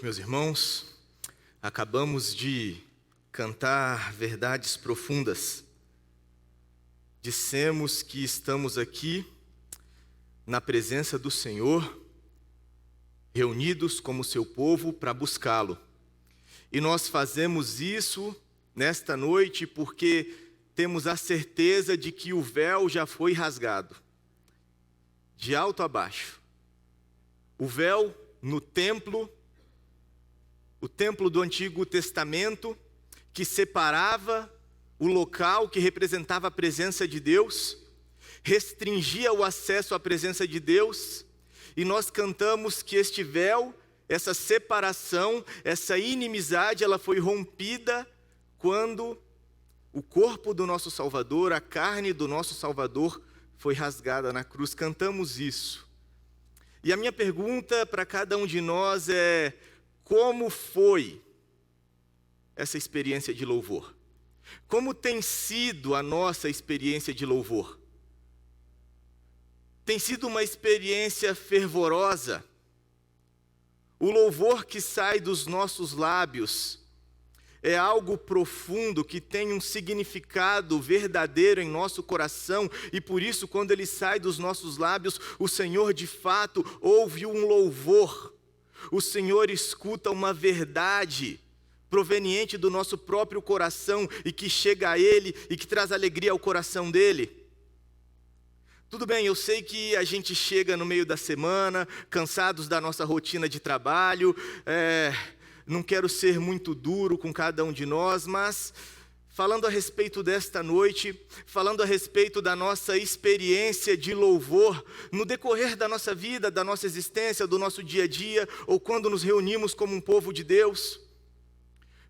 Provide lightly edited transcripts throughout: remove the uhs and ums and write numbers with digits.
noite, meus irmãos. Acabamos de cantar verdades profundas. Dissemos que estamos aqui na presença do Senhor, reunidos como seu povo para buscá-lo. E nós fazemos isso nesta noite porque temos a certeza de que o véu já foi rasgado, de alto a baixo. O véu no templo, o templo do Antigo Testamento, que separava o local que representava a presença de Deus, restringia o acesso à presença de Deus, e nós cantamos que este véu, essa separação, essa inimizade, ela foi rompida quando o corpo do nosso Salvador, a carne do nosso Salvador foi rasgada na cruz. Cantamos isso. E a minha pergunta para cada um de nós é: como foi essa experiência de louvor? Como tem sido a nossa experiência de louvor? Tem sido uma experiência fervorosa? O louvor que sai dos nossos lábios é algo profundo, que tem um significado verdadeiro em nosso coração, e por isso, quando ele sai dos nossos lábios, o Senhor de fato ouve um louvor. O Senhor escuta uma verdade proveniente do nosso próprio coração e que chega a Ele e que traz alegria ao coração dele. Tudo bem, eu sei que a gente chega no meio da semana, cansados da nossa rotina de trabalho, não quero ser muito duro com cada um de nós, mas falando a respeito desta noite, falando a respeito da nossa experiência de louvor, no decorrer da nossa vida, da nossa existência, do nosso dia a dia, ou quando nos reunimos como um povo de Deus,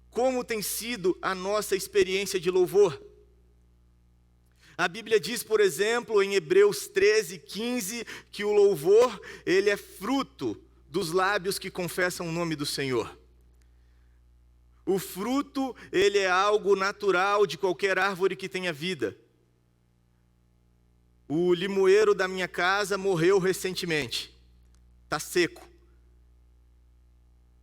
como tem sido a nossa experiência de louvor? A Bíblia diz, por exemplo, em Hebreus 13:15, que o louvor, ele é fruto dos lábios que confessam o nome do Senhor. O fruto, ele é algo natural de qualquer árvore que tenha vida. O limoeiro da minha casa morreu recentemente, está seco.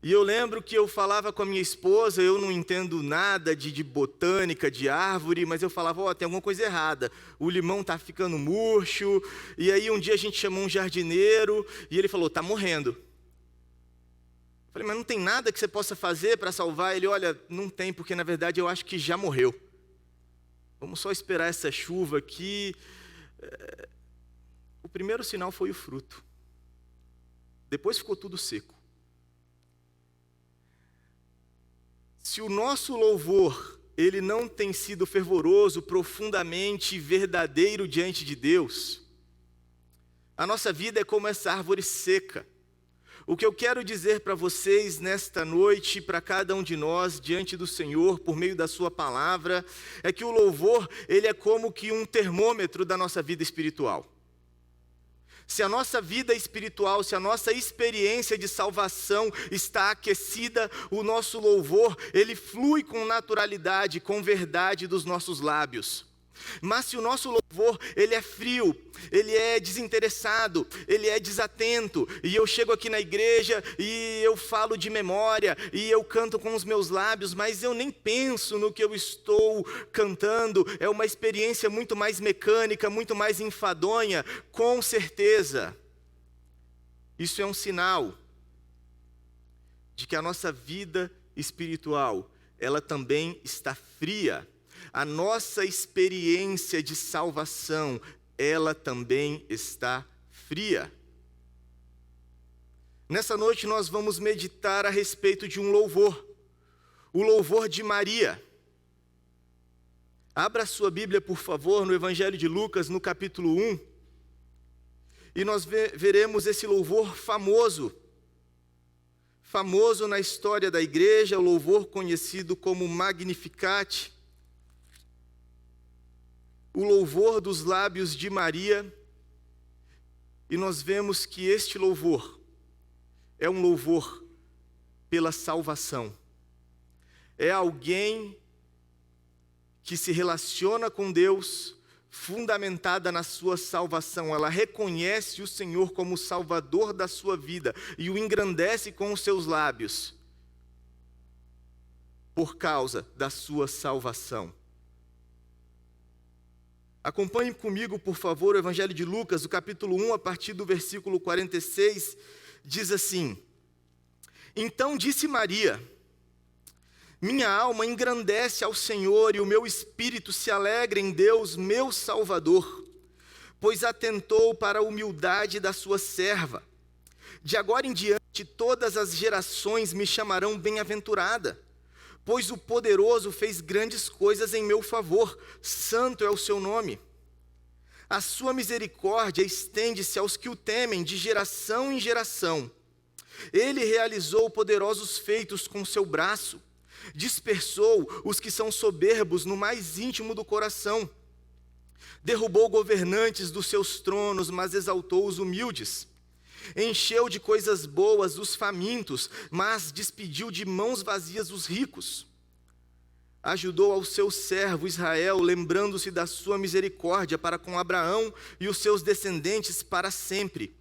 E eu lembro que eu falava com a minha esposa, eu não entendo nada de botânica, de árvore, mas eu falava, tem alguma coisa errada, o limão está ficando murcho. E aí um dia a gente chamou um jardineiro, e ele falou, está morrendo. Eu falei, mas não tem nada que você possa fazer para salvar? Ele, olha, não tem, porque na verdade eu acho que já morreu. Vamos só esperar essa chuva aqui. O primeiro sinal foi o fruto. Depois ficou tudo seco. Se o nosso louvor, ele não tem sido fervoroso, profundamente verdadeiro diante de Deus, a nossa vida é como essa árvore seca. O que eu quero dizer para vocês nesta noite, para cada um de nós, diante do Senhor, por meio da sua palavra, é que o louvor, ele é como que um termômetro da nossa vida espiritual. Se a nossa vida espiritual, se a nossa experiência de salvação está aquecida, o nosso louvor, ele flui com naturalidade, com verdade dos nossos lábios. Mas se o nosso louvor, ele é frio, ele é desinteressado, ele é desatento, e eu chego aqui na igreja e eu falo de memória, e eu canto com os meus lábios, mas eu nem penso no que eu estou cantando, é uma experiência muito mais mecânica, muito mais enfadonha, com certeza. Isso é um sinal de que a nossa vida espiritual, ela também está fria. A nossa experiência de salvação, ela também está fria. Nessa noite nós vamos meditar a respeito de um louvor, o louvor de Maria. Abra a sua Bíblia, por favor, no Evangelho de Lucas, no capítulo 1, e nós veremos esse louvor famoso na história da igreja, o louvor conhecido como Magnificat. O louvor dos lábios de Maria, e nós vemos que este louvor é um louvor pela salvação. É alguém que se relaciona com Deus, fundamentada na sua salvação. Ela reconhece o Senhor como o Salvador da sua vida e o engrandece com os seus lábios. por causa da sua salvação. Acompanhe comigo, por favor, o Evangelho de Lucas, o capítulo 1, a partir do versículo 46, diz assim: Então disse Maria: Minha alma engrandece ao Senhor e o meu espírito se alegra em Deus, meu Salvador, pois atentou para a humildade da sua serva. De agora em diante, todas as gerações me chamarão bem-aventurada, pois o poderoso fez grandes coisas em meu favor, santo é o seu nome. A sua misericórdia estende-se aos que o temem de geração em geração. Ele realizou poderosos feitos com seu braço, dispersou os que são soberbos no mais íntimo do coração. Derrubou governantes dos seus tronos, mas exaltou os humildes. Encheu de coisas boas os famintos, mas despediu de mãos vazias os ricos. Ajudou ao seu servo Israel, lembrando-se da sua misericórdia para com Abraão e os seus descendentes para sempre,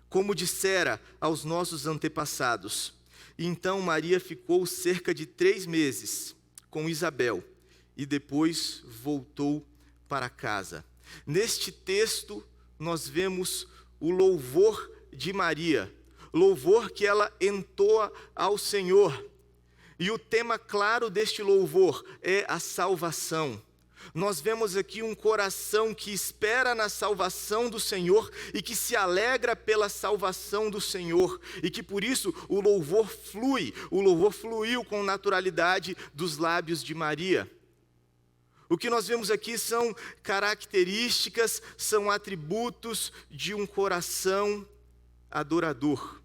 como dissera aos nossos antepassados. E então Maria ficou cerca de 3 meses com Isabel e depois voltou para casa. Neste texto nós vemos o louvor de Maria, louvor que ela entoa ao Senhor. E o tema claro deste louvor é a salvação. Nós vemos aqui um coração que espera na salvação do Senhor e que se alegra pela salvação do Senhor, e que por isso o louvor fluiu com naturalidade dos lábios de Maria. O que nós vemos aqui são características, são atributos de um coração adorador.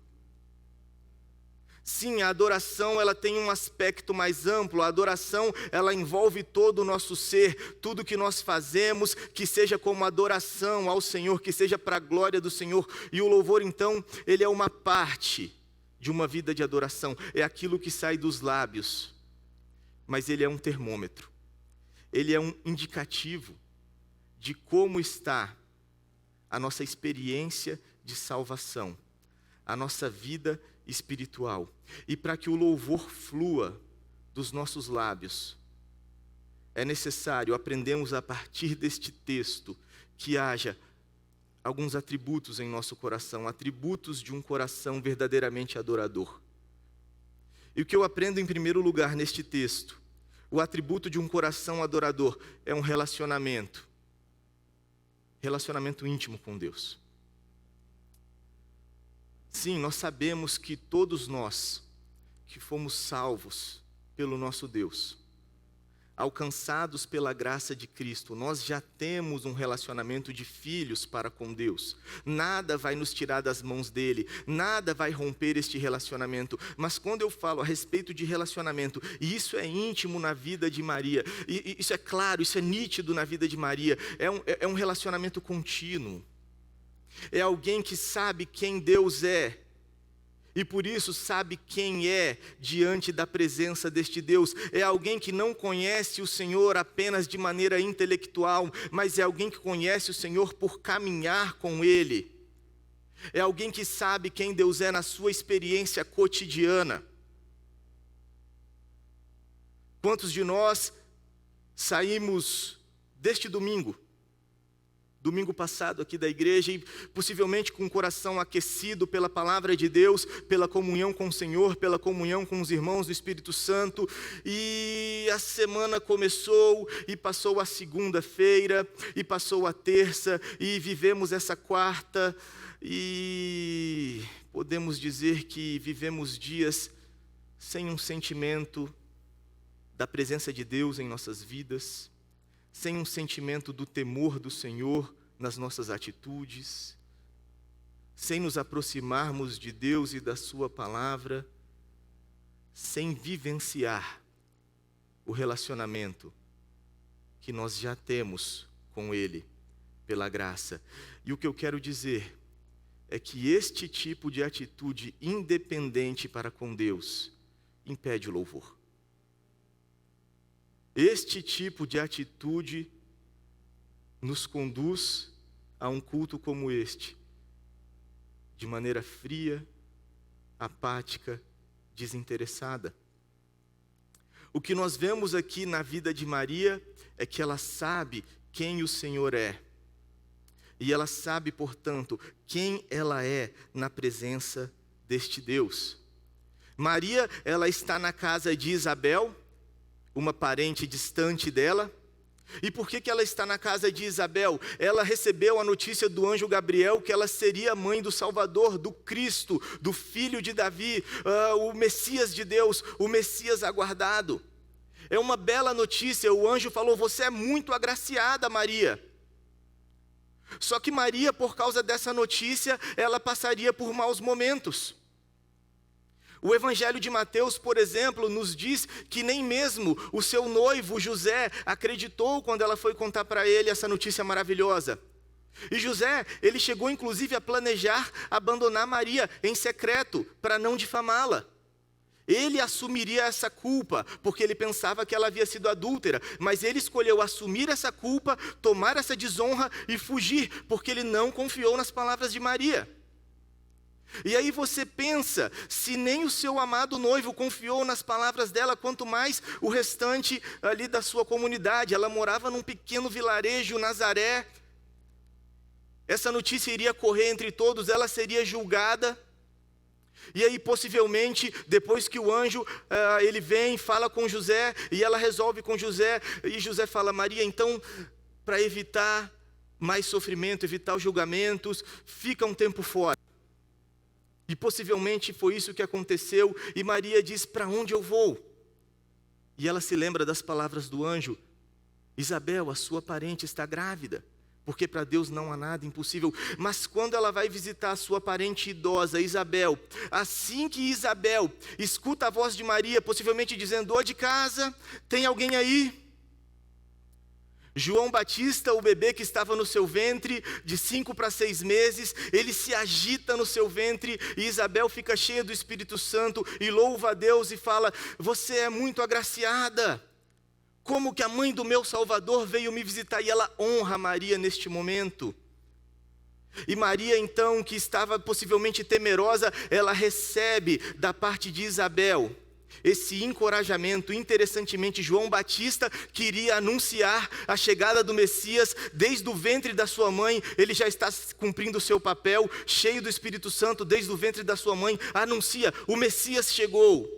Sim, a adoração ela tem um aspecto mais amplo. A adoração ela envolve todo o nosso ser, tudo que nós fazemos, que seja como adoração ao Senhor, que seja para a glória do Senhor. E o louvor, então, ele é uma parte de uma vida de adoração, é aquilo que sai dos lábios, mas ele é um termômetro, ele é um indicativo de como está a nossa experiência de salvação, a nossa vida espiritual. E para que o louvor flua dos nossos lábios, é necessário aprendermos a partir deste texto que haja alguns atributos em nosso coração, atributos de um coração verdadeiramente adorador. E o que eu aprendo em primeiro lugar neste texto, o atributo de um coração adorador é um relacionamento íntimo com Deus. Sim, nós sabemos que todos nós que fomos salvos pelo nosso Deus, alcançados pela graça de Cristo, nós já temos um relacionamento de filhos para com Deus. Nada vai nos tirar das mãos dele, nada vai romper este relacionamento. Mas quando eu falo a respeito de relacionamento, e isso é íntimo na vida de Maria, e isso é claro, isso é nítido na vida de Maria, é um relacionamento contínuo. É alguém que sabe quem Deus é, e por isso sabe quem é diante da presença deste Deus. É alguém que não conhece o Senhor apenas de maneira intelectual, mas é alguém que conhece o Senhor por caminhar com Ele. É alguém que sabe quem Deus é na sua experiência cotidiana. Quantos de nós saímos deste domingo passado aqui da igreja, e possivelmente com o coração aquecido pela palavra de Deus, pela comunhão com o Senhor, pela comunhão com os irmãos do Espírito Santo, e a semana começou, e passou a segunda-feira, e passou a terça, e vivemos essa quarta, e podemos dizer que vivemos dias sem um sentimento da presença de Deus em nossas vidas, sem um sentimento do temor do Senhor nas nossas atitudes, sem nos aproximarmos de Deus e da sua palavra, sem vivenciar o relacionamento que nós já temos com Ele, pela graça. E o que eu quero dizer é que este tipo de atitude independente para com Deus impede o louvor. Este tipo de atitude nos conduz a um culto como este, de maneira fria, apática, desinteressada. O que nós vemos aqui na vida de Maria é que ela sabe quem o Senhor é. E ela sabe, portanto, quem ela é na presença deste Deus. Maria, ela está na casa de Isabel, uma parente distante dela. E por que ela está na casa de Isabel? Ela recebeu a notícia do anjo Gabriel que ela seria mãe do Salvador, do Cristo, do filho de Davi, o Messias de Deus, o Messias aguardado. É uma bela notícia, o anjo falou: você é muito agraciada, Maria. Só que Maria, por causa dessa notícia, ela passaria por maus momentos. O Evangelho de Mateus, por exemplo, nos diz que nem mesmo o seu noivo José acreditou quando ela foi contar para ele essa notícia maravilhosa. E José, ele chegou inclusive a planejar abandonar Maria em secreto para não difamá-la. Ele assumiria essa culpa, porque ele pensava que ela havia sido adúltera, mas ele escolheu assumir essa culpa, tomar essa desonra e fugir, porque ele não confiou nas palavras de Maria. E aí você pensa, se nem o seu amado noivo confiou nas palavras dela, quanto mais o restante ali da sua comunidade. Ela morava num pequeno vilarejo, Nazaré. Essa notícia iria correr entre todos, ela seria julgada. E aí possivelmente, depois que o anjo, ele vem, fala com José, e ela resolve com José, e José fala: Maria, então, para evitar mais sofrimento, evitar os julgamentos, fica um tempo fora. E possivelmente foi isso que aconteceu, e Maria diz: para onde eu vou? E ela se lembra das palavras do anjo: Isabel, a sua parente está grávida, porque para Deus não há nada impossível. Mas quando ela vai visitar a sua parente idosa, Isabel, assim que Isabel escuta a voz de Maria, possivelmente dizendo: ô de casa, tem alguém aí? João Batista, o bebê que estava no seu ventre, de 5 para 6 meses, ele se agita no seu ventre, e Isabel fica cheia do Espírito Santo, e louva a Deus e fala: você é muito agraciada, como que a mãe do meu Salvador veio me visitar? E ela honra Maria neste momento. E Maria então, que estava possivelmente temerosa, ela recebe da parte de Isabel esse encorajamento. Interessantemente, João Batista queria anunciar a chegada do Messias desde o ventre da sua mãe. Ele já está cumprindo o seu papel, cheio do Espírito Santo, desde o ventre da sua mãe, anuncia: o Messias chegou.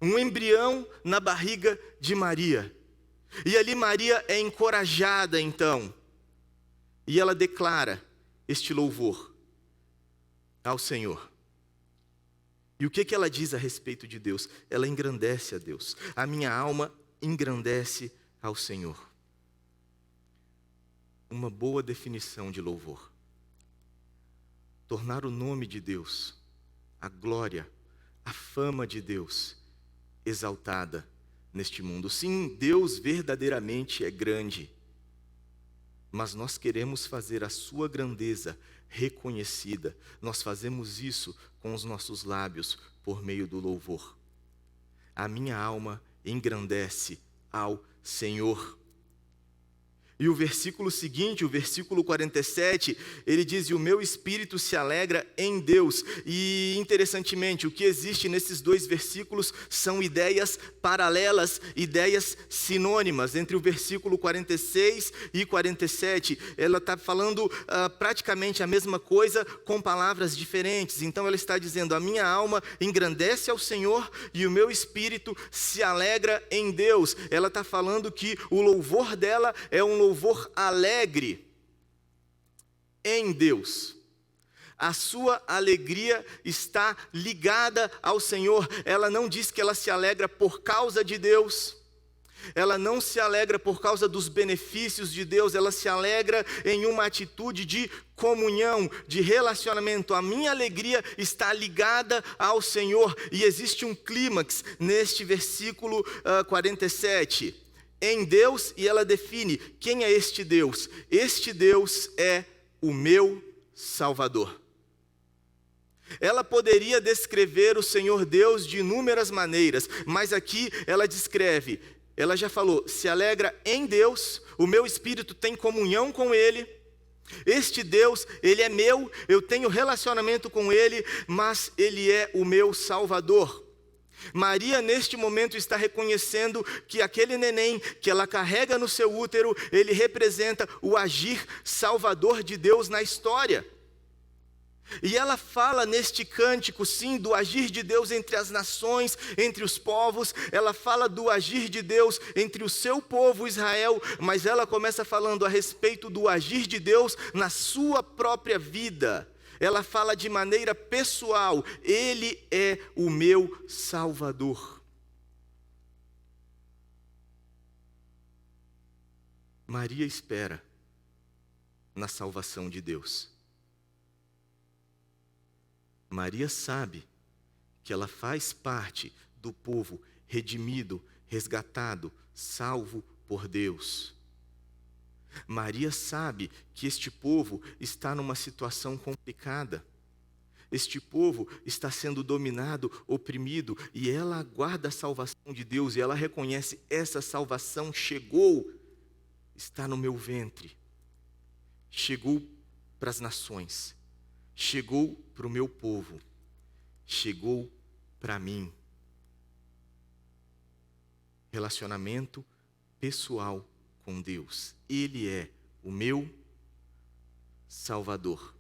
Um embrião na barriga de Maria. E ali Maria é encorajada então, e ela declara este louvor ao Senhor. E o que ela diz a respeito de Deus? Ela engrandece a Deus. A minha alma engrandece ao Senhor. Uma boa definição de louvor. Tornar o nome de Deus, a glória, a fama de Deus exaltada neste mundo. Sim, Deus verdadeiramente é grande, mas nós queremos fazer a sua grandeza reconhecida. Nós fazemos isso com os nossos lábios por meio do louvor. A minha alma engrandece ao Senhor. E o versículo seguinte, o versículo 47, ele diz: e o meu espírito se alegra em Deus. E interessantemente, o que existe nesses dois versículos são ideias paralelas, ideias sinônimas. Entre o versículo 46 e 47, ela está falando praticamente a mesma coisa com palavras diferentes. Então ela está dizendo: a minha alma engrandece ao Senhor e o meu espírito se alegra em Deus. Ela está falando que o louvor dela é um louvor alegre em Deus. A sua alegria está ligada ao Senhor. Ela não diz que ela se alegra por causa de Deus. Ela não se alegra por causa dos benefícios de Deus. Ela se alegra em uma atitude de comunhão, de relacionamento. A minha alegria está ligada ao Senhor. E existe um clímax neste versículo 47. Em Deus, e ela define quem é este Deus. Este Deus é o meu Salvador. Ela poderia descrever o Senhor Deus de inúmeras maneiras, mas aqui ela descreve, ela já falou: se alegra em Deus, o meu espírito tem comunhão com Ele. Este Deus, Ele é meu, eu tenho relacionamento com Ele, mas Ele é o meu Salvador. Maria, neste momento, está reconhecendo que aquele neném que ela carrega no seu útero, ele representa o agir salvador de Deus na história. E ela fala neste cântico, sim, do agir de Deus entre as nações, entre os povos. Ela fala do agir de Deus entre o seu povo Israel, mas ela começa falando a respeito do agir de Deus na sua própria vida. Ela fala de maneira pessoal: Ele é o meu Salvador. Maria espera na salvação de Deus. Maria sabe que ela faz parte do povo redimido, resgatado, salvo por Deus. Maria sabe que este povo está numa situação complicada. Este povo está sendo dominado, oprimido, e ela aguarda a salvação de Deus, e ela reconhece: essa salvação chegou, está no meu ventre, chegou para as nações, chegou para o meu povo, chegou para mim. Relacionamento pessoal com Deus. Ele é o meu Salvador.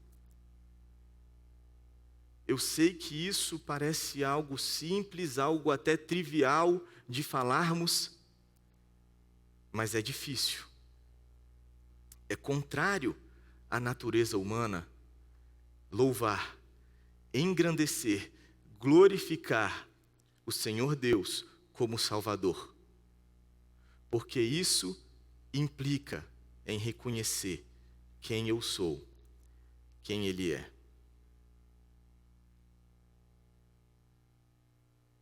Eu sei que isso parece algo simples, algo até trivial de falarmos, mas é difícil. É contrário à natureza humana louvar, engrandecer, glorificar o Senhor Deus como Salvador. Porque isso implica em reconhecer quem eu sou, quem Ele é.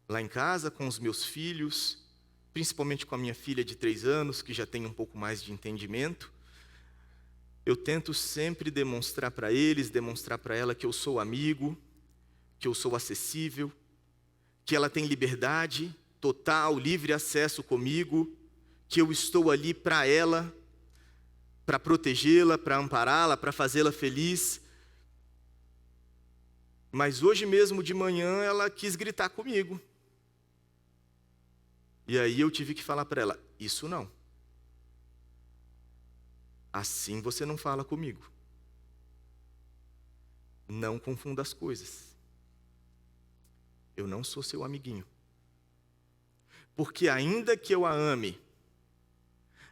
Lá em casa, com os meus filhos, principalmente com a minha filha de 3 anos, que já tem um pouco mais de entendimento, eu tento sempre demonstrar para eles, demonstrar para ela que eu sou amigo, que eu sou acessível, que ela tem liberdade total, livre acesso comigo, que eu estou ali para ela, para protegê-la, para ampará-la, para fazê-la feliz. Mas hoje mesmo de manhã ela quis gritar comigo. E aí eu tive que falar para ela: isso não. Assim você não fala comigo. Não confunda as coisas. Eu não sou seu amiguinho. Porque ainda que eu a ame,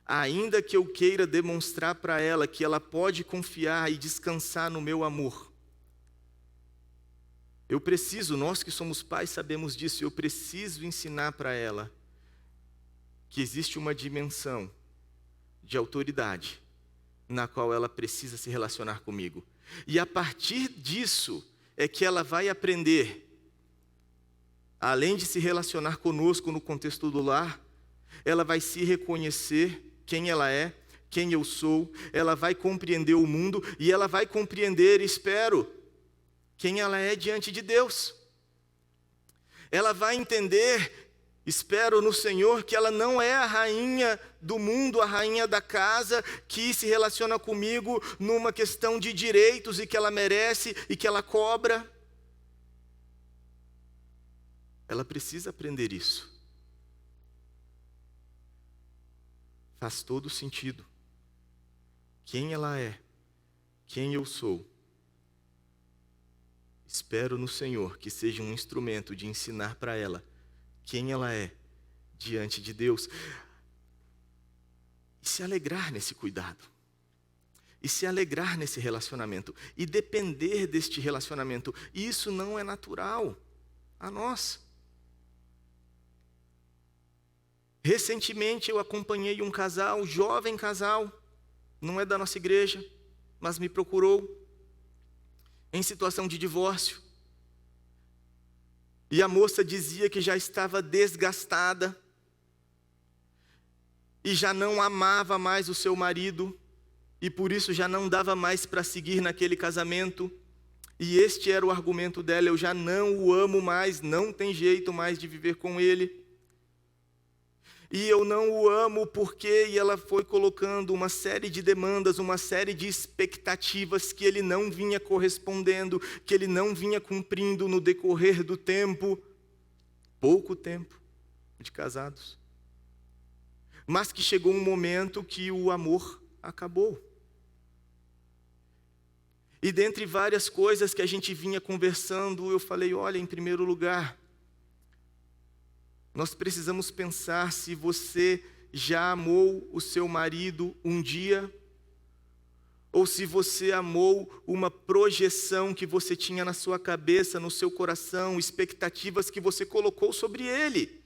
ainda que eu queira demonstrar para ela que ela pode confiar e descansar no meu amor, eu preciso, nós que somos pais sabemos disso, eu preciso ensinar para ela que existe uma dimensão de autoridade na qual ela precisa se relacionar comigo. E a partir disso é que ela vai aprender, além de se relacionar conosco no contexto do lar, ela vai se reconhecer quem ela é, quem eu sou, ela vai compreender o mundo e ela vai compreender, espero, quem ela é diante de Deus. Ela vai entender, espero no Senhor, que ela não é a rainha do mundo, a rainha da casa, que se relaciona comigo numa questão de direitos e que ela merece e que ela cobra. Ela precisa aprender isso. Faz todo sentido. Quem ela é, quem eu sou. Espero no Senhor que seja um instrumento de ensinar para ela quem ela é diante de Deus. E se alegrar nesse cuidado. E se alegrar nesse relacionamento. E depender deste relacionamento. E isso não é natural a nós. Recentemente eu acompanhei um casal, jovem casal, não é da nossa igreja, mas me procurou, em situação de divórcio. E a moça dizia que já estava desgastada e já não amava mais o seu marido e por isso já não dava mais para seguir naquele casamento. E este era o argumento dela: eu já não o amo mais, não tem jeito mais de viver com ele. E eu não o amo porque, e ela foi colocando uma série de demandas, uma série de expectativas que ele não vinha correspondendo, que ele não vinha cumprindo no decorrer do tempo. pouco tempo de casados, mas que chegou um momento que o amor acabou. E dentre várias coisas que a gente vinha conversando, eu falei, olha, em primeiro lugar, nós precisamos pensar se você já amou o seu marido um dia, ou se você amou uma projeção que você tinha na sua cabeça, no seu coração, expectativas que você colocou sobre ele,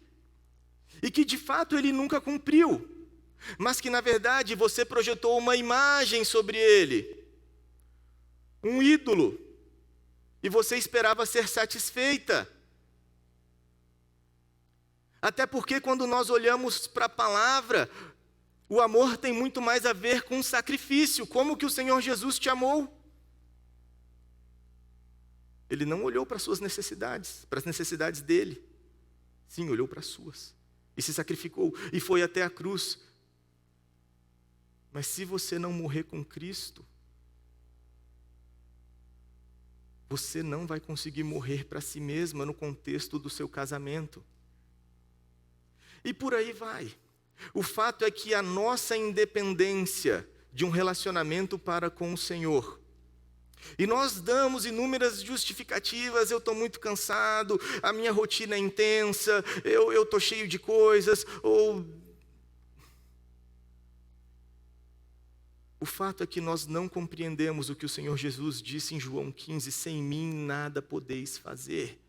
e que de fato ele nunca cumpriu, mas que na verdade você projetou uma imagem sobre ele, um ídolo, e você esperava ser satisfeita. Até porque quando nós olhamos para a palavra, o amor tem muito mais a ver com sacrifício. Como que o Senhor Jesus te amou? Ele não olhou para as suas necessidades, para as necessidades dele. Sim, olhou para as suas. E se sacrificou, e foi até a cruz. Mas se você não morrer com Cristo, você não vai conseguir morrer para si mesma no contexto do seu casamento. E por aí vai. O fato é que a nossa independência de um relacionamento para com o Senhor, e nós damos inúmeras justificativas, eu estou muito cansado, a minha rotina é intensa, eu estou cheio de coisas, ou... O fato é que nós não compreendemos o que o Senhor Jesus disse em João 15, sem mim nada podeis fazer.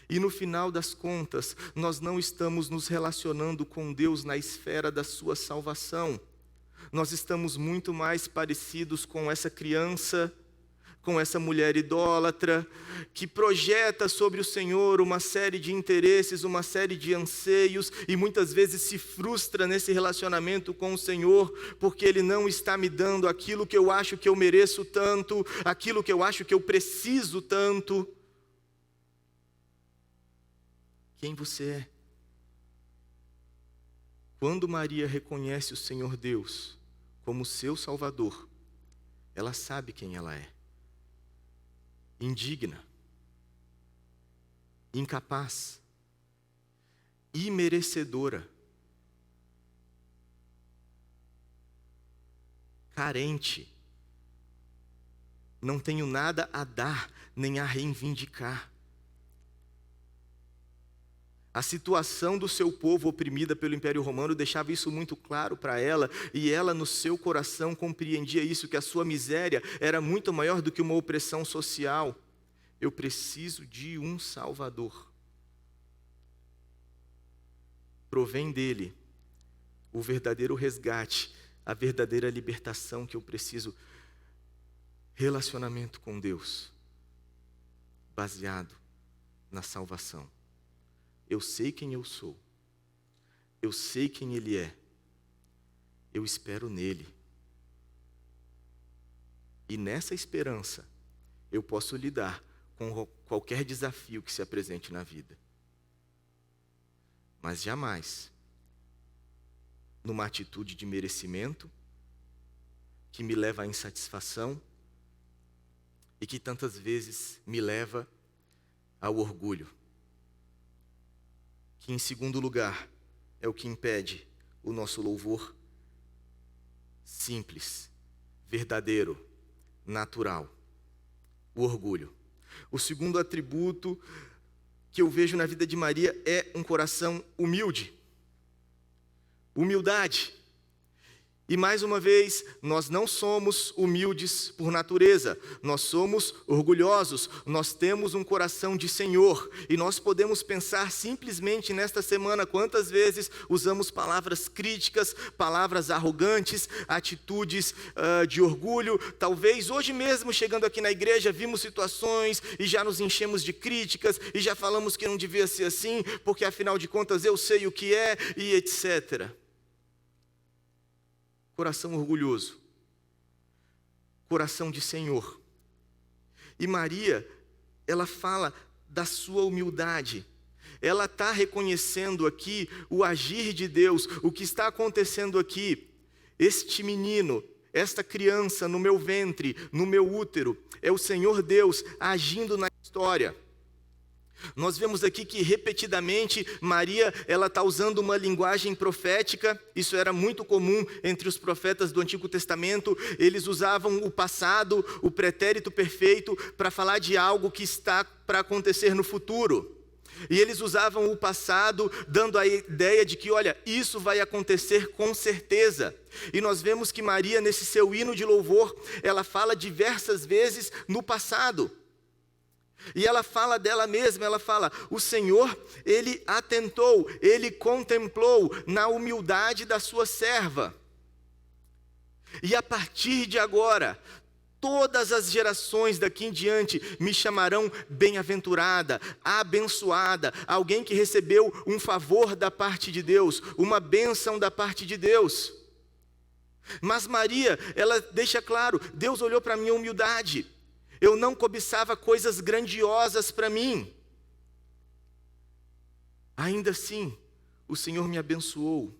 E no final das contas, nós não estamos nos relacionando com Deus na esfera da sua salvação. Nós estamos muito mais parecidos com essa criança, com essa mulher idólatra, que projeta sobre o Senhor uma série de interesses, uma série de anseios, e muitas vezes se frustra nesse relacionamento com o Senhor, porque Ele não está me dando aquilo que eu acho que eu mereço tanto, aquilo que eu acho que eu preciso tanto. Quem você é? Quando Maria reconhece o Senhor Deus como seu Salvador, ela sabe quem ela é. Indigna, incapaz, imerecedora, carente, não tenho nada a dar nem a reivindicar. A situação do seu povo oprimida pelo Império Romano deixava isso muito claro para ela, e ela no seu coração compreendia isso, que a sua miséria era muito maior do que uma opressão social. Eu preciso de um Salvador. Provém dele o verdadeiro resgate, a verdadeira libertação que eu preciso. Relacionamento com Deus, baseado na salvação. Eu sei quem eu sou, eu sei quem Ele é, eu espero nele. E nessa esperança, eu posso lidar com qualquer desafio que se apresente na vida. Mas jamais numa atitude de merecimento, que me leva à insatisfação e que tantas vezes me leva ao orgulho. Que em segundo lugar é o que impede o nosso louvor simples, verdadeiro, natural, o orgulho. O segundo atributo que eu vejo na vida de Maria é um coração humilde. Humildade. E mais uma vez, nós não somos humildes por natureza, nós somos orgulhosos, nós temos um coração de Senhor, e nós podemos pensar simplesmente nesta semana quantas vezes usamos palavras críticas, palavras arrogantes, atitudes de orgulho. Talvez hoje mesmo, chegando aqui na igreja, vimos situações e já nos enchemos de críticas, e já falamos que não devia ser assim, porque afinal de contas eu sei o que é, e etc. Coração orgulhoso, coração de Senhor. E Maria, ela fala da sua humildade. Ela está reconhecendo aqui o agir de Deus, o que está acontecendo aqui. Este menino, esta criança no meu ventre, no meu útero, é o Senhor Deus agindo na história. Nós vemos aqui que repetidamente Maria, ela está usando uma linguagem profética. Isso era muito comum entre os profetas do Antigo Testamento. Eles usavam o passado, o pretérito perfeito, para falar de algo que está para acontecer no futuro. E eles usavam o passado, dando a ideia de que, olha, isso vai acontecer com certeza. E nós vemos que Maria, nesse seu hino de louvor, ela fala diversas vezes no passado. E ela fala dela mesma, ela fala, o Senhor, Ele atentou, Ele contemplou na humildade da sua serva. E a partir de agora, todas as gerações daqui em diante me chamarão bem-aventurada, abençoada, alguém que recebeu um favor da parte de Deus, uma bênção da parte de Deus. Mas Maria, ela deixa claro, Deus olhou para a minha humildade. Eu não cobiçava coisas grandiosas para mim. Ainda assim, o Senhor me abençoou.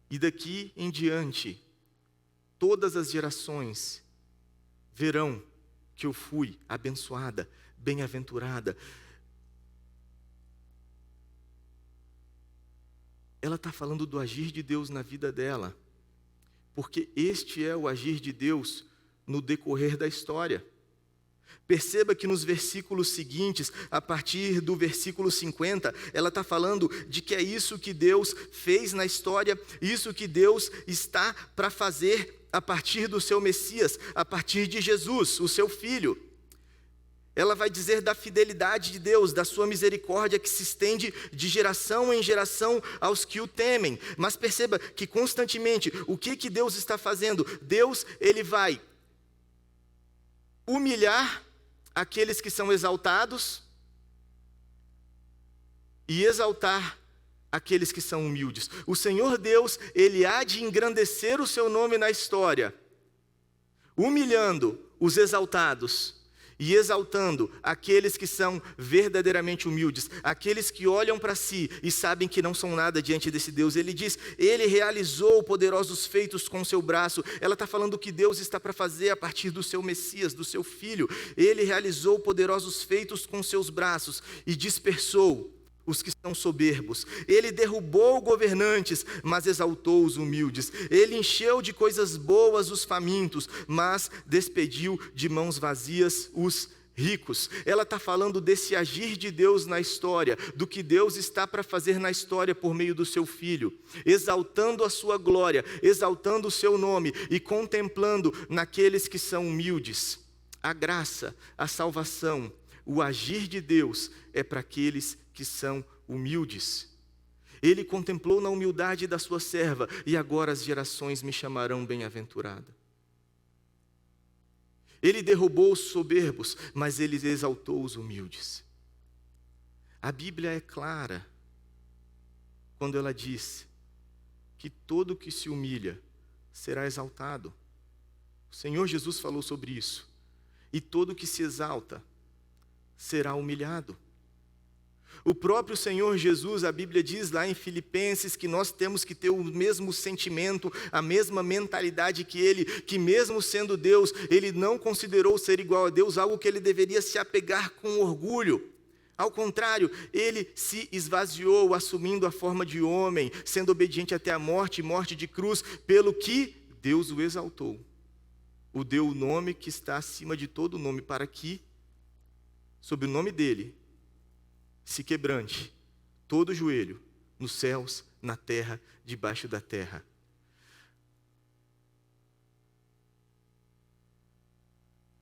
E daqui em diante, todas as gerações verão que eu fui abençoada, bem-aventurada. Ela está falando do agir de Deus na vida dela. Porque este é o agir de Deus no decorrer da história. Perceba que nos versículos seguintes, a partir do versículo 50, ela está falando de que é isso que Deus fez na história, isso que Deus está para fazer a partir do seu Messias, a partir de Jesus, o seu Filho. Ela vai dizer da fidelidade de Deus, da sua misericórdia que se estende de geração em geração aos que o temem. Mas perceba que constantemente, o que Deus está fazendo? Deus, Ele vai humilhar aqueles que são exaltados e exaltar aqueles que são humildes. O Senhor Deus, Ele há de engrandecer o seu nome na história, humilhando os exaltados e exaltando aqueles que são verdadeiramente humildes, aqueles que olham para si e sabem que não são nada diante desse Deus. Ele diz, Ele realizou poderosos feitos com o seu braço. Ela está falando o que Deus está para fazer a partir do seu Messias, do seu Filho. Ele realizou poderosos feitos com seus braços e dispersou os que são soberbos. Ele derrubou governantes, mas exaltou os humildes. Ele encheu de coisas boas os famintos, mas despediu de mãos vazias os ricos. Ela está falando desse agir de Deus na história, do que Deus está para fazer na história por meio do seu Filho, exaltando a sua glória, exaltando o seu nome e contemplando naqueles que são humildes. A graça, a salvação, o agir de Deus é para aqueles que são humildes. Ele contemplou na humildade da sua serva, e agora as gerações me chamarão bem-aventurada. Ele derrubou os soberbos, mas ele exaltou os humildes. A Bíblia é clara quando ela diz que todo que se humilha será exaltado. O Senhor Jesus falou sobre isso. E todo que se exalta será humilhado. O próprio Senhor Jesus, a Bíblia diz lá em Filipenses que nós temos que ter o mesmo sentimento, a mesma mentalidade que Ele, que mesmo sendo Deus, Ele não considerou ser igual a Deus algo que Ele deveria se apegar com orgulho. Ao contrário, Ele se esvaziou, assumindo a forma de homem, sendo obediente até a morte, morte de cruz, pelo que Deus o exaltou. O deu o nome que está acima de todo nome, para que, sob o nome dEle, se quebrante todo joelho, nos céus, na terra, debaixo da terra.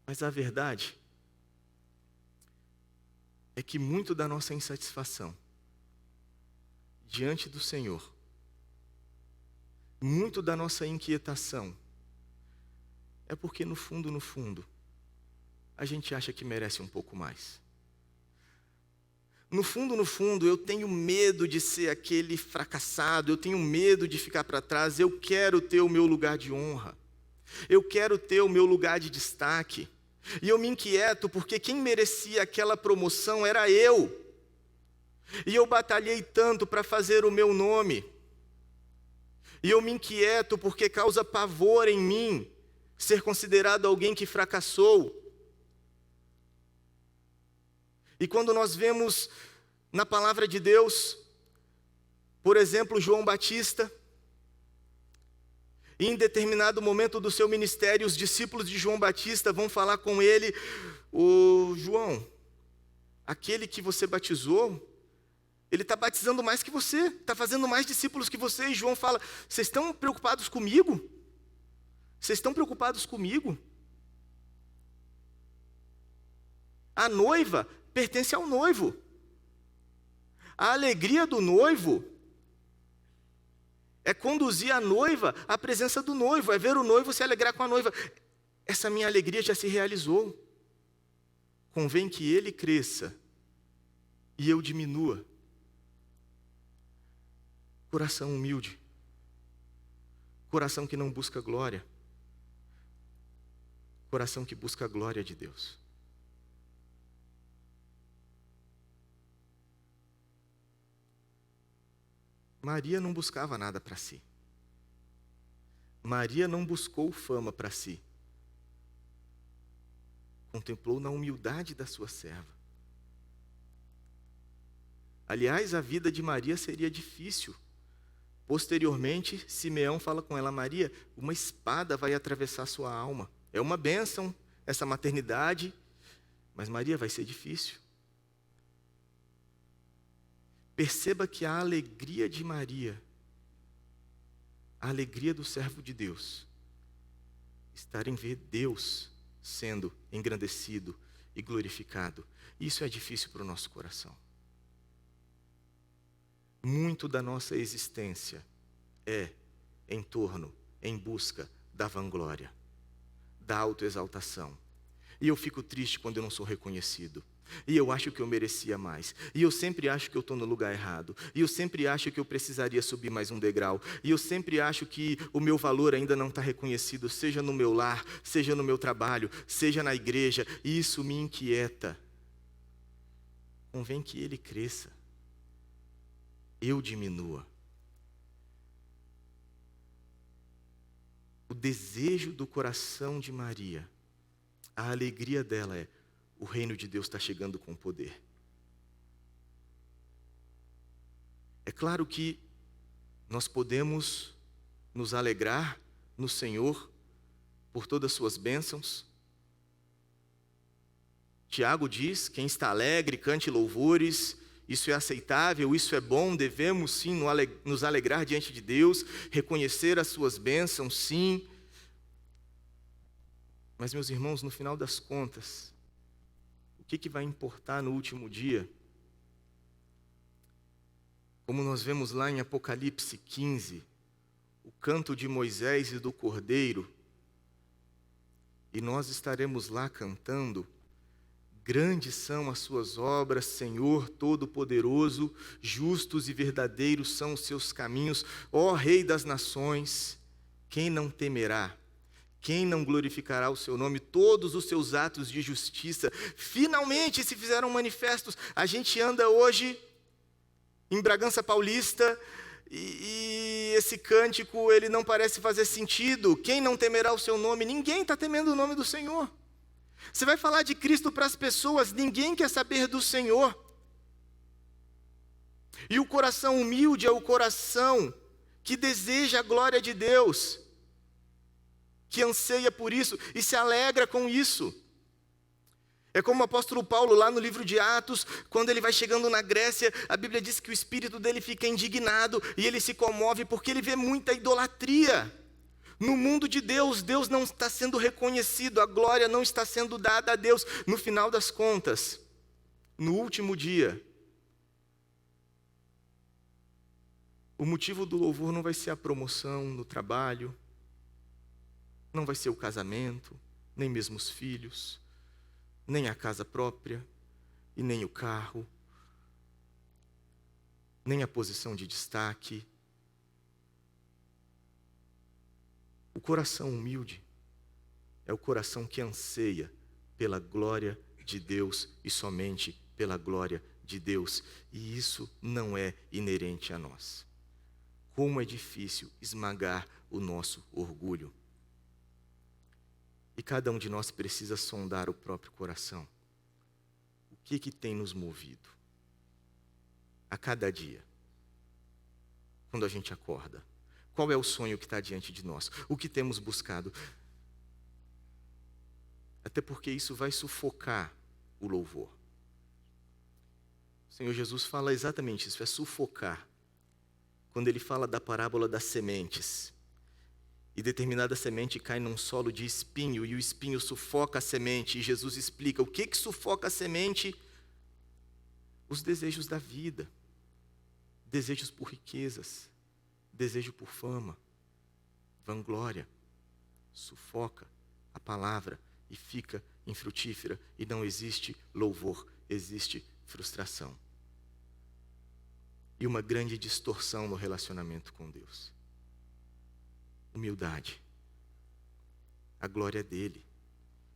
Mas a verdade é que muito da nossa insatisfação diante do Senhor, muito da nossa inquietação, é porque no fundo, a gente acha que merece um pouco mais. No fundo, eu tenho medo de ser aquele fracassado, eu tenho medo de ficar para trás, eu quero ter o meu lugar de honra, eu quero ter o meu lugar de destaque, e eu me inquieto porque quem merecia aquela promoção era eu, e eu batalhei tanto para fazer o meu nome, e eu me inquieto porque causa pavor em mim ser considerado alguém que fracassou. E quando nós vemos na palavra de Deus, por exemplo, João Batista, em determinado momento do seu ministério, os discípulos de João Batista vão falar com ele: ô João, aquele que você batizou, ele está batizando mais que você, está fazendo mais discípulos que você. E João fala: vocês estão preocupados comigo? Vocês estão preocupados comigo? A noiva pertence ao noivo. A alegria do noivo é conduzir a noiva à presença do noivo, é ver o noivo se alegrar com a noiva. Essa minha alegria já se realizou. Convém que ele cresça e eu diminua. Coração humilde. Coração que não busca glória. Coração que busca a glória de Deus. Maria não buscava nada para si. Maria não buscou fama para si. Contemplou na humildade da sua serva. Aliás, a vida de Maria seria difícil. Posteriormente, Simeão fala com ela: Maria, uma espada vai atravessar sua alma. É uma bênção essa maternidade, mas Maria, vai ser difícil. Perceba que a alegria de Maria, a alegria do servo de Deus, está em ver Deus sendo engrandecido e glorificado. Isso é difícil para o nosso coração. Muito da nossa existência é em torno, em busca da vanglória, da autoexaltação. E eu fico triste quando eu não sou reconhecido. E eu acho que eu merecia mais. E eu sempre acho que eu estou no lugar errado. E eu sempre acho que eu precisaria subir mais um degrau. E eu sempre acho que o meu valor ainda não está reconhecido, seja no meu lar, seja no meu trabalho, seja na igreja. E isso me inquieta. Convém que ele cresça, eu diminua. O desejo do coração de Maria, a alegria dela é: o reino de Deus está chegando com poder. É claro que nós podemos nos alegrar no Senhor por todas as suas bênçãos. Tiago diz: quem está alegre, cante louvores. Isso é aceitável, isso é bom, devemos sim nos alegrar diante de Deus, reconhecer as suas bênçãos, sim. Mas, meus irmãos, no final das contas, o que vai importar no último dia? Como nós vemos lá em Apocalipse 15, o canto de Moisés e do Cordeiro, e nós estaremos lá cantando: grandes são as suas obras, Senhor Todo-Poderoso, justos e verdadeiros são os seus caminhos, ó Rei das nações. Quem não temerá? Quem não glorificará o seu nome? Todos os seus atos de justiça finalmente se fizeram manifestos. A gente anda hoje em Bragança Paulista e esse cântico, ele não parece fazer sentido. Quem não temerá o seu nome? Ninguém está temendo o nome do Senhor. Você vai falar de Cristo para as pessoas, ninguém quer saber do Senhor. E o coração humilde é o coração que deseja a glória de Deus, que anseia por isso e se alegra com isso. É como o apóstolo Paulo lá no livro de Atos, quando ele vai chegando na Grécia, a Bíblia diz que o espírito dele fica indignado e ele se comove porque ele vê muita idolatria. No mundo de Deus, Deus não está sendo reconhecido, a glória não está sendo dada a Deus. No final das contas, no último dia, o motivo do louvor não vai ser a promoção no trabalho, não vai ser o casamento, nem mesmo os filhos, nem a casa própria, e nem o carro, nem a posição de destaque. O coração humilde é o coração que anseia pela glória de Deus e somente pela glória de Deus. E isso não é inerente a nós. Como é difícil esmagar o nosso orgulho. E cada um de nós precisa sondar o próprio coração. O que tem nos movido a cada dia, quando a gente acorda? Qual é o sonho que está diante de nós? O que temos buscado? Até porque isso vai sufocar o louvor. O Senhor Jesus fala exatamente isso, é sufocar. Quando ele fala da parábola das sementes, e determinada semente cai num solo de espinho, e o espinho sufoca a semente, e Jesus explica o que sufoca a semente? Os desejos da vida, desejos por riquezas, desejo por fama, vanglória, sufoca a palavra e fica infrutífera, e não existe louvor, existe frustração. E uma grande distorção no relacionamento com Deus. Humildade. A glória dele.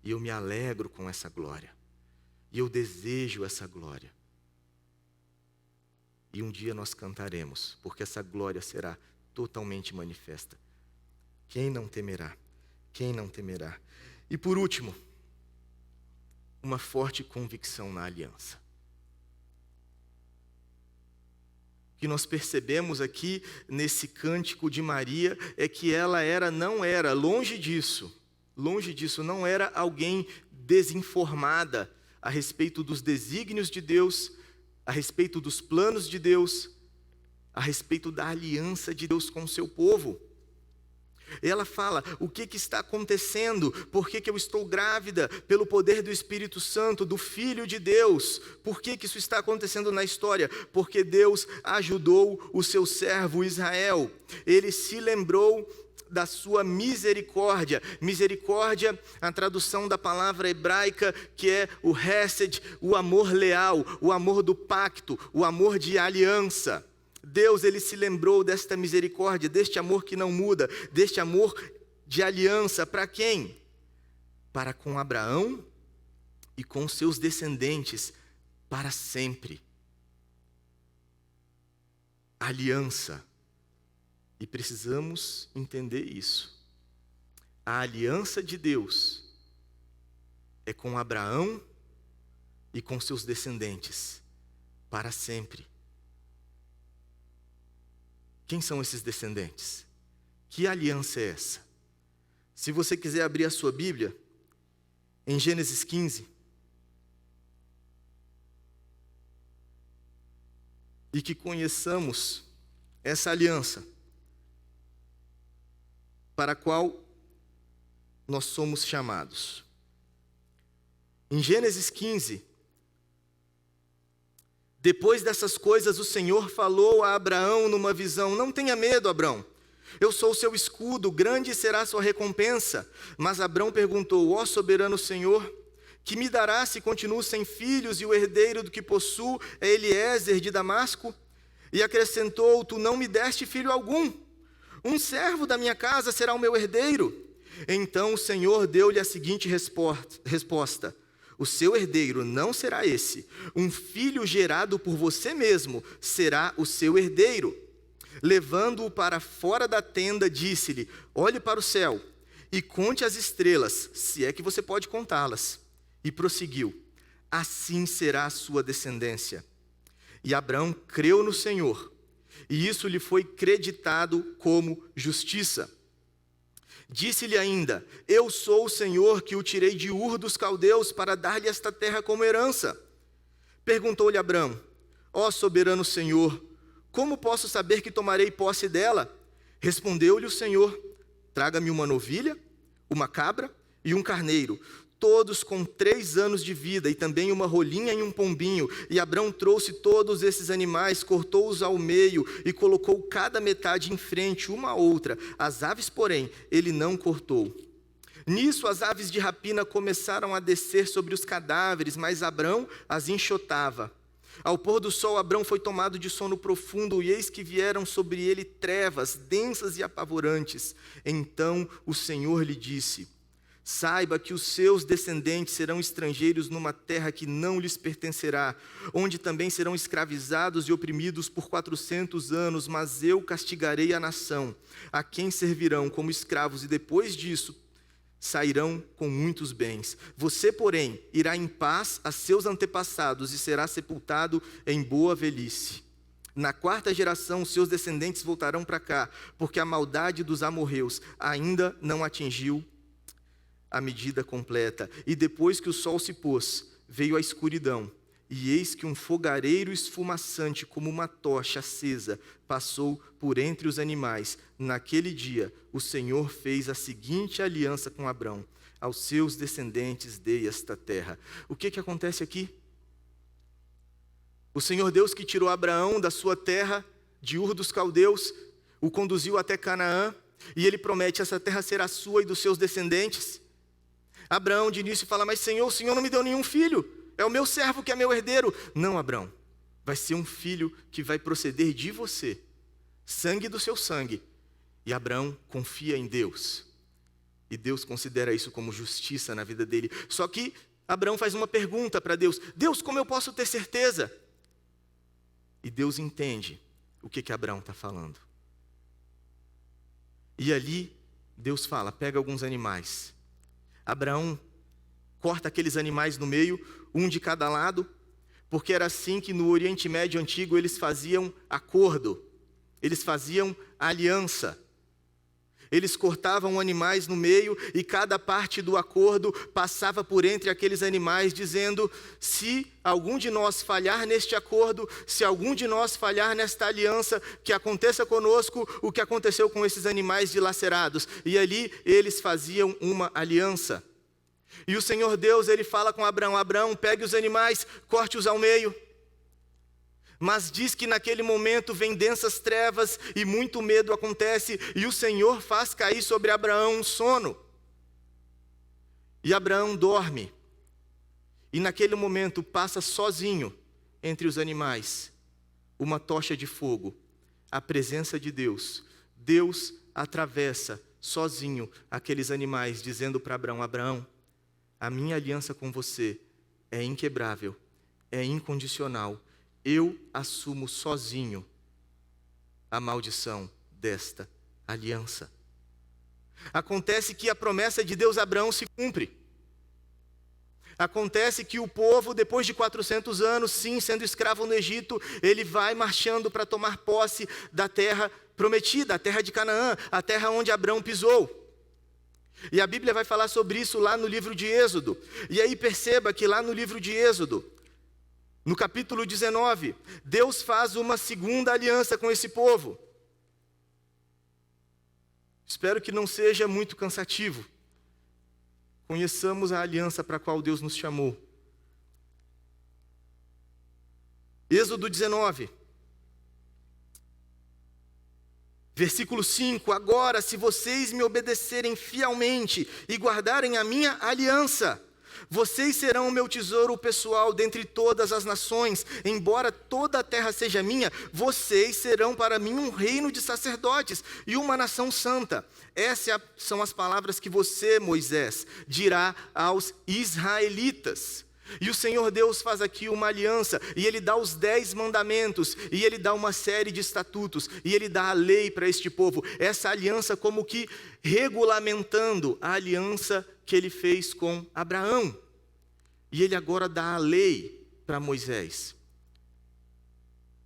E eu me alegro com essa glória. E eu desejo essa glória. E um dia nós cantaremos, porque essa glória será totalmente manifesta. Quem não temerá? Quem não temerá? E por último, uma forte convicção na aliança. O que nós percebemos aqui nesse cântico de Maria é que ela não era, longe disso, não era alguém desinformada a respeito dos desígnios de Deus, a respeito dos planos de Deus, a respeito da aliança de Deus com o seu povo. Ela fala, o que está acontecendo? Por que eu estou grávida? Pelo poder do Espírito Santo, do Filho de Deus. Por que isso está acontecendo na história? Porque Deus ajudou o seu servo Israel. Ele se lembrou da sua misericórdia. Misericórdia, a tradução da palavra hebraica, que é o hesed, o amor leal, o amor do pacto, o amor de aliança. Deus, ele se lembrou desta misericórdia, deste amor que não muda, deste amor de aliança. Para quem? Para com Abraão e com seus descendentes, para sempre. Aliança. E precisamos entender isso. A aliança de Deus é com Abraão e com seus descendentes, para sempre. Quem são esses descendentes? Que aliança é essa? Se você quiser abrir a sua Bíblia, em Gênesis 15, e que conheçamos essa aliança, para a qual nós somos chamados. Em Gênesis 15, depois dessas coisas, o Senhor falou a Abraão numa visão: não tenha medo, Abraão, eu sou o seu escudo, grande será a sua recompensa. Mas Abraão perguntou: ó soberano Senhor, que me dará se continuo sem filhos e o herdeiro do que possuo é Eliezer de Damasco? E acrescentou: tu não me deste filho algum, um servo da minha casa será o meu herdeiro. Então o Senhor deu-lhe a seguinte resposta: o seu herdeiro não será esse, um filho gerado por você mesmo será o seu herdeiro. Levando-o para fora da tenda, disse-lhe: olhe para o céu e conte as estrelas, se é que você pode contá-las. E prosseguiu: assim será a sua descendência. E Abraão creu no Senhor, e isso lhe foi creditado como justiça. Disse-lhe ainda: eu sou o Senhor que o tirei de Ur dos caldeus para dar-lhe esta terra como herança. Perguntou-lhe Abraão: ó soberano Senhor, como posso saber que tomarei posse dela? Respondeu-lhe o Senhor: traga-me uma novilha, uma cabra e um carneiro, todos com 3 anos de vida, e também uma rolinha e um pombinho. E Abraão trouxe todos esses animais, cortou-os ao meio e colocou cada metade em frente, uma à outra. As aves, porém, ele não cortou. Nisso as aves de rapina começaram a descer sobre os cadáveres, mas Abraão as enxotava. Ao pôr do sol, Abraão foi tomado de sono profundo, e eis que vieram sobre ele trevas densas e apavorantes. Então o Senhor lhe disse: saiba que os seus descendentes serão estrangeiros numa terra que não lhes pertencerá, onde também serão escravizados e oprimidos por 400 anos, mas eu castigarei a nação, a quem servirão como escravos, e depois disso sairão com muitos bens. Você, porém, irá em paz a seus antepassados e será sepultado em boa velhice. Na 4ª geração, seus descendentes voltarão para cá, porque a maldade dos amorreus ainda não atingiu a medida completa. E depois que o sol se pôs, veio a escuridão, e eis que um fogareiro esfumaçante, como uma tocha acesa, passou por entre os animais. Naquele dia, o Senhor fez a seguinte aliança com Abrão: aos seus descendentes dei esta terra. O que acontece aqui? O Senhor Deus que tirou Abraão da sua terra, de Ur dos Caldeus, o conduziu até Canaã, e ele promete: essa terra será sua e dos seus descendentes. Abraão de início fala: mas Senhor, o Senhor não me deu nenhum filho, é o meu servo que é meu herdeiro. Não, Abraão, vai ser um filho que vai proceder de você, sangue do seu sangue. E Abraão confia em Deus, e Deus considera isso como justiça na vida dele. Só que Abraão faz uma pergunta para Deus: Deus, como eu posso ter certeza? E Deus entende o que Abraão está falando. E ali Deus fala: pega alguns animais. Abraão corta aqueles animais no meio, um de cada lado, porque era assim que no Oriente Médio Antigo eles faziam acordo, eles faziam aliança. Eles cortavam animais no meio e cada parte do acordo passava por entre aqueles animais, dizendo: se algum de nós falhar neste acordo, se algum de nós falhar nesta aliança, que aconteça conosco o que aconteceu com esses animais dilacerados. E ali eles faziam uma aliança. E o Senhor Deus, ele fala com Abraão: Abraão, pegue os animais, corte-os ao meio. Mas diz que naquele momento vem densas trevas e muito medo acontece, e o Senhor faz cair sobre Abraão um sono. E Abraão dorme, e naquele momento passa sozinho entre os animais uma tocha de fogo, a presença de Deus. Deus atravessa sozinho aqueles animais, dizendo para Abraão: Abraão, a minha aliança com você é inquebrável, é incondicional. Eu assumo sozinho a maldição desta aliança. Acontece que a promessa de Deus a Abraão se cumpre. Acontece que o povo, depois de 400 anos, sim, sendo escravo no Egito, ele vai marchando para tomar posse da terra prometida, a terra de Canaã, a terra onde Abraão pisou. E a Bíblia vai falar sobre isso lá no livro de Êxodo. E aí perceba que lá no livro de Êxodo, no capítulo 19, Deus faz uma segunda aliança com esse povo. Espero que não seja muito cansativo. Conheçamos a aliança para a qual Deus nos chamou. Êxodo 19, versículo 5: agora, se vocês me obedecerem fielmente e guardarem a minha aliança, vocês serão o meu tesouro pessoal dentre todas as nações. Embora toda a terra seja minha, vocês serão para mim um reino de sacerdotes e uma nação santa. Essas são as palavras que você, Moisés, dirá aos israelitas. E o Senhor Deus faz aqui uma aliança, e Ele dá os 10 mandamentos, e Ele dá uma série de estatutos, e Ele dá a lei para este povo. Essa aliança como que regulamentando a aliança que Ele fez com Abraão. E Ele agora dá a lei para Moisés.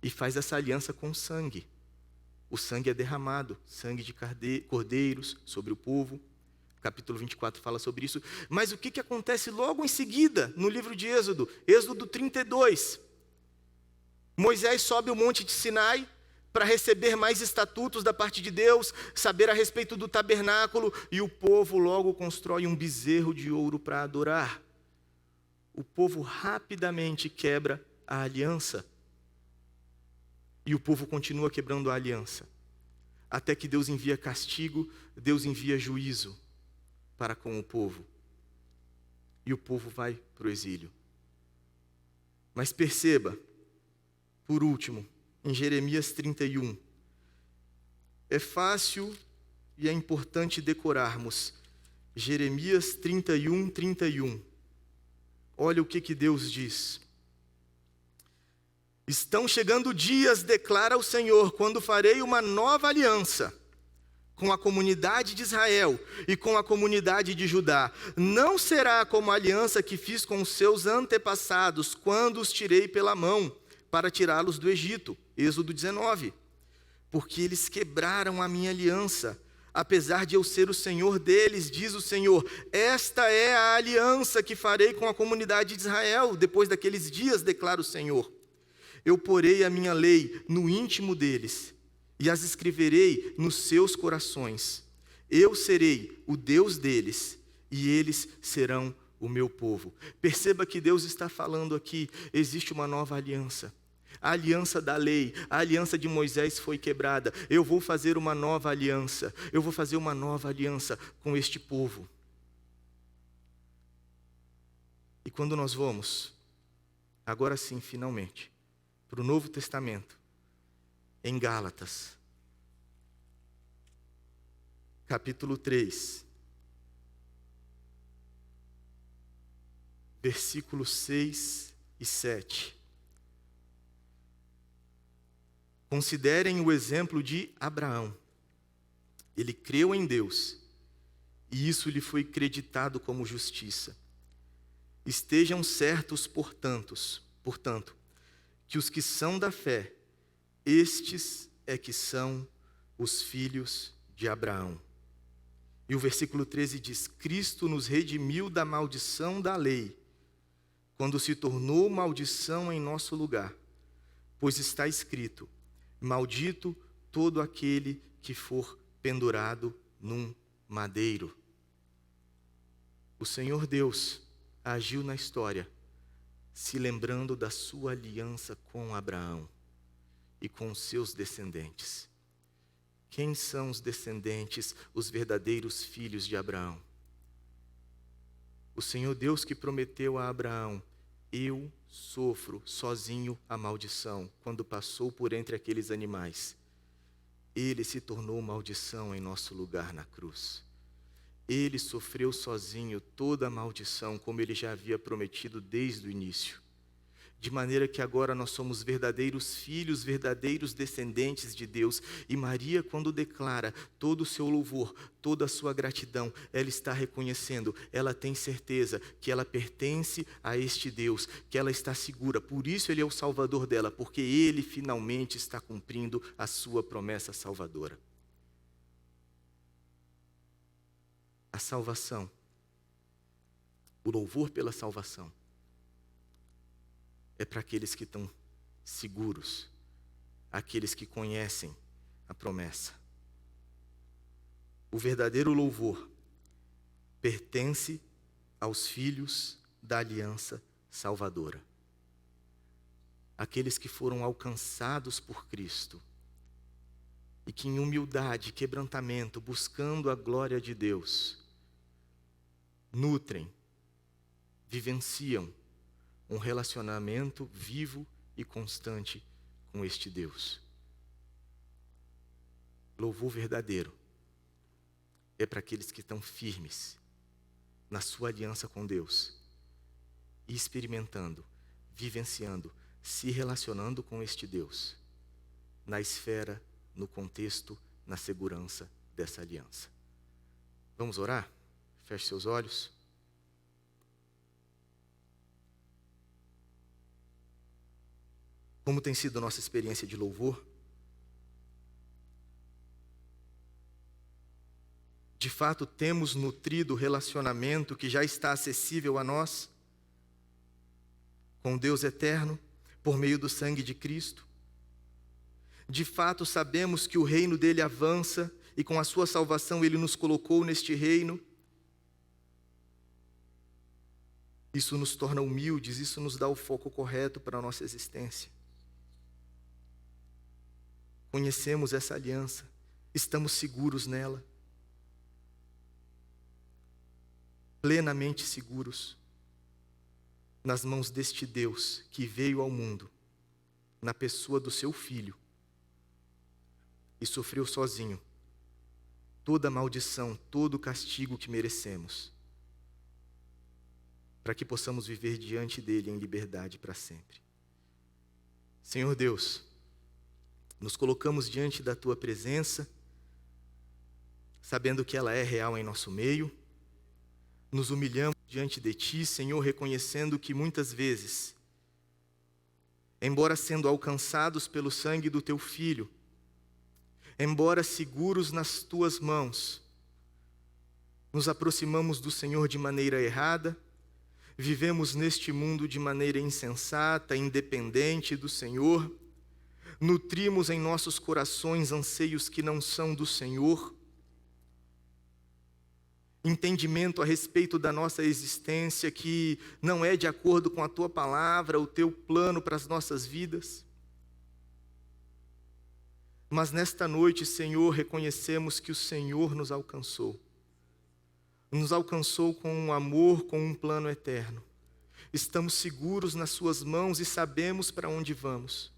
E faz essa aliança com sangue. O sangue é derramado, sangue de cordeiros sobre o povo. Capítulo 24 fala sobre isso. Mas o que acontece logo em seguida no livro de Êxodo? Êxodo 32. Moisés sobe o monte de Sinai para receber mais estatutos da parte de Deus, saber a respeito do tabernáculo, e o povo logo constrói um bezerro de ouro para adorar. O povo rapidamente quebra a aliança. E o povo continua quebrando a aliança. Até que Deus envia castigo, Deus envia juízo para com o povo. E o povo vai para o exílio. Mas perceba, por último, em Jeremias 31, é fácil e é importante decorarmos. Jeremias 31, 31. Olha o que Deus diz. Estão chegando dias, declara o Senhor, quando farei uma nova aliança com a comunidade de Israel e com a comunidade de Judá. Não será como a aliança que fiz com os seus antepassados, quando os tirei pela mão para tirá-los do Egito. Êxodo 19. Porque eles quebraram a minha aliança, apesar de eu ser o Senhor deles, diz o Senhor. Esta é a aliança que farei com a comunidade de Israel, depois daqueles dias, declara o Senhor. Eu porei a minha lei no íntimo deles, e as escreverei nos seus corações. Eu serei o Deus deles, e eles serão o meu povo. Perceba que Deus está falando aqui, existe uma nova aliança. A aliança da lei, a aliança de Moisés foi quebrada. Eu vou fazer uma nova aliança. Eu vou fazer uma nova aliança com este povo. E quando nós vamos, agora sim, finalmente, para o Novo Testamento, em Gálatas, capítulo 3, versículos 6 e 7. Considerem o exemplo de Abraão. Ele creu em Deus, e isso lhe foi creditado como justiça. Estejam certos, portanto, que os que são da fé, estes é que são os filhos de Abraão. E o versículo 13 diz: Cristo nos redimiu da maldição da lei, quando se tornou maldição em nosso lugar, pois está escrito: maldito todo aquele que for pendurado num madeiro. O Senhor Deus agiu na história, se lembrando da sua aliança com Abraão e com os seus descendentes. Quem são os descendentes, os verdadeiros filhos de Abraão? O Senhor Deus que prometeu a Abraão: eu sofro sozinho a maldição, quando passou por entre aqueles animais. Ele se tornou maldição em nosso lugar na cruz. Ele sofreu sozinho toda a maldição, como ele já havia prometido desde o início. De maneira que agora nós somos verdadeiros filhos, verdadeiros descendentes de Deus. E Maria, quando declara todo o seu louvor, toda a sua gratidão, ela está reconhecendo, ela tem certeza que ela pertence a este Deus, que ela está segura. Por isso ele é o Salvador dela, porque ele finalmente está cumprindo a sua promessa salvadora. A salvação, o louvor pela salvação, é para aqueles que estão seguros, aqueles que conhecem a promessa. O verdadeiro louvor pertence aos filhos da aliança salvadora. Aqueles que foram alcançados por Cristo e que em humildade, quebrantamento, buscando a glória de Deus, nutrem, vivenciam um relacionamento vivo e constante com este Deus. Louvor verdadeiro é para aqueles que estão firmes na sua aliança com Deus e experimentando, vivenciando, se relacionando com este Deus na esfera, no contexto, na segurança dessa aliança. Vamos orar? Feche seus olhos. Como tem sido a nossa experiência de louvor? De fato, temos nutrido o relacionamento que já está acessível a nós, com Deus eterno, por meio do sangue de Cristo? De fato, sabemos que o reino dele avança e com a sua salvação ele nos colocou neste reino? Isso nos torna humildes, isso nos dá o foco correto para a nossa existência. Conhecemos essa aliança, estamos seguros nela, plenamente seguros, nas mãos deste Deus que veio ao mundo, na pessoa do seu Filho, e sofreu sozinho toda a maldição, todo o castigo que merecemos, para que possamos viver diante dele em liberdade para sempre. Senhor Deus, nos colocamos diante da tua presença, sabendo que ela é real em nosso meio. Nos humilhamos diante de Ti, Senhor, reconhecendo que muitas vezes, embora sendo alcançados pelo sangue do Teu Filho, embora seguros nas Tuas mãos, nos aproximamos do Senhor de maneira errada, vivemos neste mundo de maneira insensata, independente do Senhor, nutrimos em nossos corações anseios que não são do Senhor, entendimento a respeito da nossa existência que não é de acordo com a Tua palavra, o Teu plano para as nossas vidas. Mas nesta noite, Senhor, reconhecemos que o Senhor nos alcançou com um amor, com um plano eterno. Estamos seguros nas Suas mãos e sabemos para onde vamos.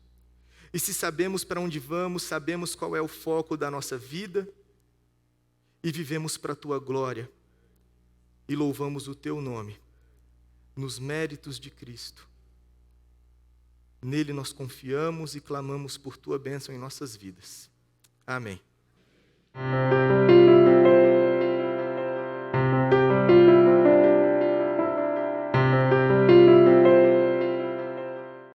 E se sabemos para onde vamos, sabemos qual é o foco da nossa vida e vivemos para a Tua glória. E louvamos o Teu nome, nos méritos de Cristo. Nele nós confiamos e clamamos por Tua bênção em nossas vidas. Amém.